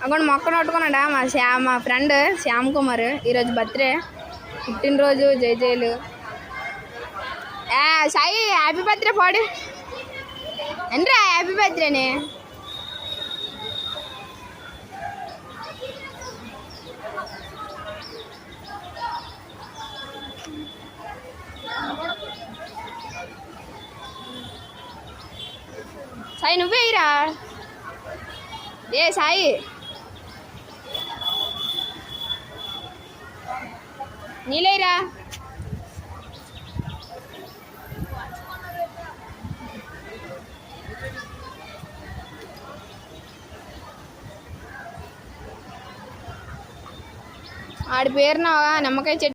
అక్కడ మొక్క నట్టుకున్నాడా మా ఫ్రెండ్ శ్యామ్ కుమార్. ఈరోజు బర్త్డే, పుట్టినరోజు. జైలు సాయి హ్యాపీ బర్త్డే పాడు ఎంట్రా, హ్యాపీ బర్త్డేని. సాయి నువ్వే ఇరా. సాయి నీలేరా. ఆడి పేరున నిమ్మకాయ చెట్టు